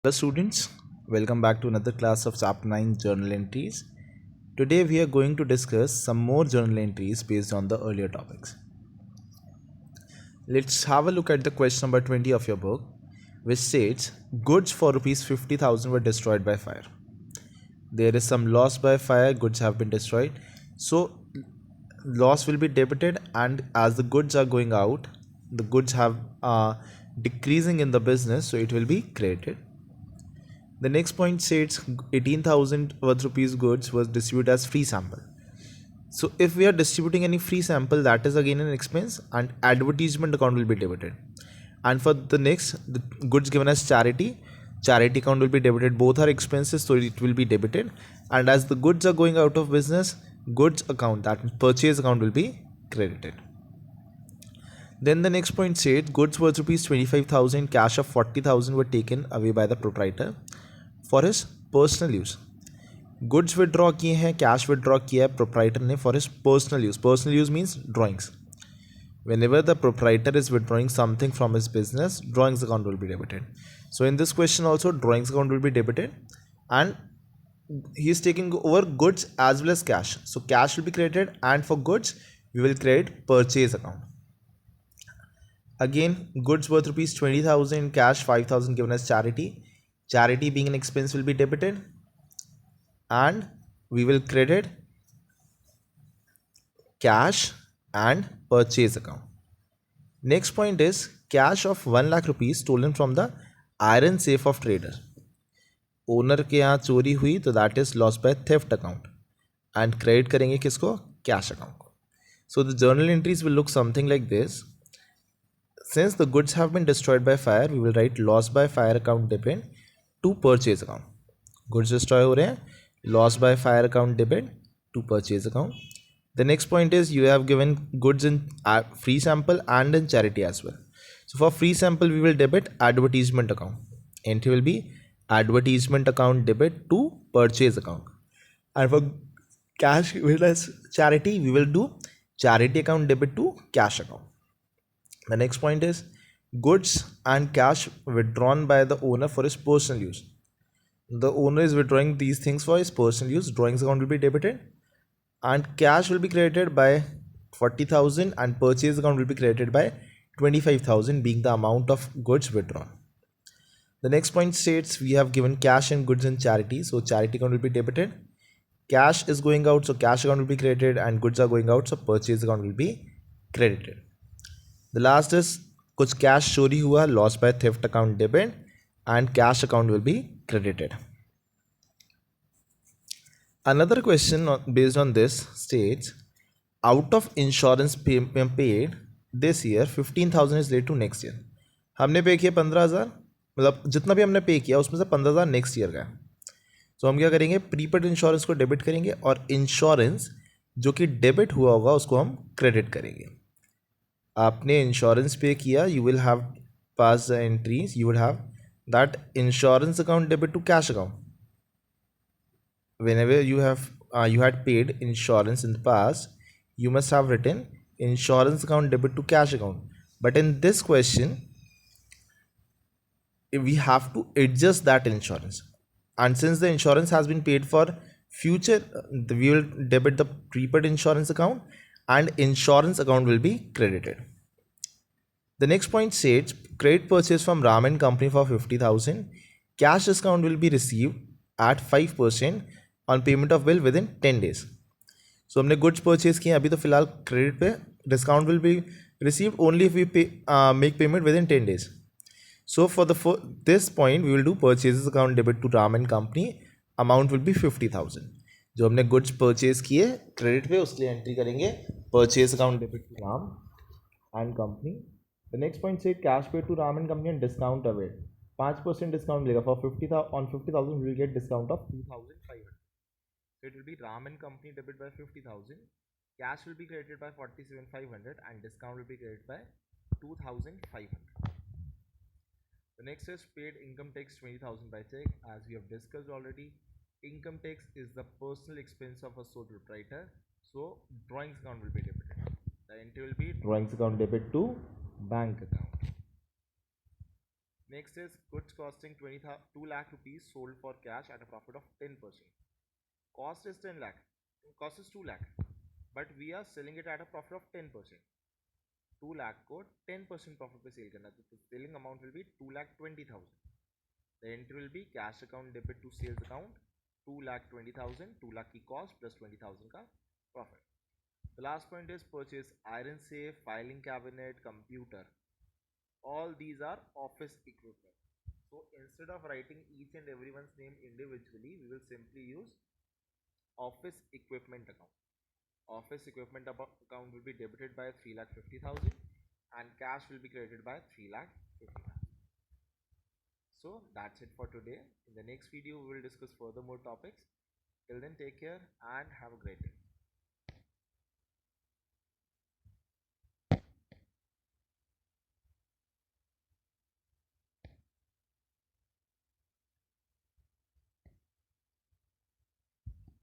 Hello students, welcome back to another class of Chapter 9 Journal Entries. Today we are going to discuss some more journal entries based on the earlier topics. Let's have a look at the question number 20 of your book, which states goods for rupees 50,000 were destroyed by fire. There is some loss by fire, goods have been destroyed. So loss will be debited, and as the goods are going out, the goods have decreasing in the business, so it will be credited. The next point states 18,000 worth rupees goods was distributed as free sample. So if we are distributing any free sample, that is again an expense, and advertisement account will be debited. And for the next, the goods given as charity account will be debited. Both are expenses, so it will be debited. And as the goods are going out of business, goods account, that means purchase account, will be credited. Then the next point said goods worth rupees 25,000, cash of 40,000 were taken away by the proprietor for his personal use. Goods withdraw किए हैं, cash withdraw किया है proprietor ने for his personal use. Personal use means drawings. Whenever the proprietor is withdrawing something from his business, drawings account will be debited. So in this question also, drawings account will be debited, and he is taking over goods as well as cash. So cash will be credited, and for goods we will credit purchase account. Again, goods worth rupees 20,000, cash 5,000 given as charity. Charity being an expense will be debited, and we will credit cash and purchase account. Next point is cash of 1 lakh rupees stolen from the iron safe of trader. Owner के यहाँ चोरी हुई, तो that is loss by theft account, and credit करेंगे किसको? Cash account को. So the journal entries will look something like this. Since the goods have been destroyed by fire, we will write loss by fire account debit to purchase account. Goods destroy हो रहे हैं, loss by fire account debit to purchase account. The next point is you have given goods in free sample and in charity as well. So for free sample we will debit advertisement account. Entry will be advertisement account debit to purchase account. And for cash as charity we will do charity account debit to cash account. The next point is goods and cash withdrawn by the owner for his personal use. The owner is withdrawing these things for his personal use. Drawings account will be debited, and cash will be credited by 40,000, and purchase account will be credited by 25,000, being the amount of goods withdrawn. The next point states we have given cash and goods in charity, so charity account will be debited. Cash is going out, so cash account will be credited, and goods are going out, so purchase account will be credited. The last is कुछ cash चोरी हुआ, loss by theft account debit, and cash account will be credited. Another question based on this states out of insurance paid this year 15,000 is laid to next year. हमने पे किया 15,000, मतलब जितना भी हमने पे किया उसमें से 15,000 नेक्स्ट ईयर का है. तो हम क्या करेंगे? प्रीपेड इंश्योरेंस को डेबिट करेंगे, और इंश्योरेंस जो कि डेबिट हुआ होगा उसको हम क्रेडिट करेंगे. आपने इंश्योरेंस पे किया, you will have pass the entries, you will have that insurance account debit to cash account. Whenever you had paid insurance in the past, you must have written insurance account debit to cash account. But in this question, we have to adjust that insurance, and since the insurance has been paid for future, we will debit the prepaid insurance account, and insurance account will be credited. The next point states credit purchase from Ram and Company for 50,000. Cash discount will be received at 5% on payment of bill within 10 days. So हमने goods purchase किए, अभी तो फिलहाल credit पे discount will be received only if we make payment within 10 days. So for this point we will do purchases account debit to Ram and Company. Amount will be 50,000. जो हमने goods purchase किए credit पे, उसके लिए entry करेंगे purchase account debit to Ram and Company. The next point said cash paid to Ram and Company and discount away. 5% discount मिलेगा. For 50,000, on 50,000 we will get discount of 2,500. So it will be Ram and Company debit by 50,000, cash will be credited by 47,500, and discount will be credited by 2,500. The next is paid income tax 20,000 by check. As we have discussed already, income tax is the personal expense of a sole proprietor, so drawings account will be debited. The entry will be drawings account debit to bank account. Next is goods costing 2 lakh rupees sold for cash at a profit of 10%. Cost is 10 lakh. Cost is 2 lakh. But we are selling it at a profit of 10%. 2 lakh को 10% profit पे sale करना, तो selling amount will be 2,20,000. The entry will be cash account debit to sales account 2,20,000. 2 lakh की cost plus 20,000 का profit. The last point is purchase iron safe, filing cabinet, computer. All these are office equipment. So instead of writing each and everyone's name individually, we will simply use office equipment account. Office equipment account will be debited by 3,50,000 and cash will be credited by 3,50,000. So that's it for today. In the next video, we will discuss further more topics. Till then, take care and have a great day.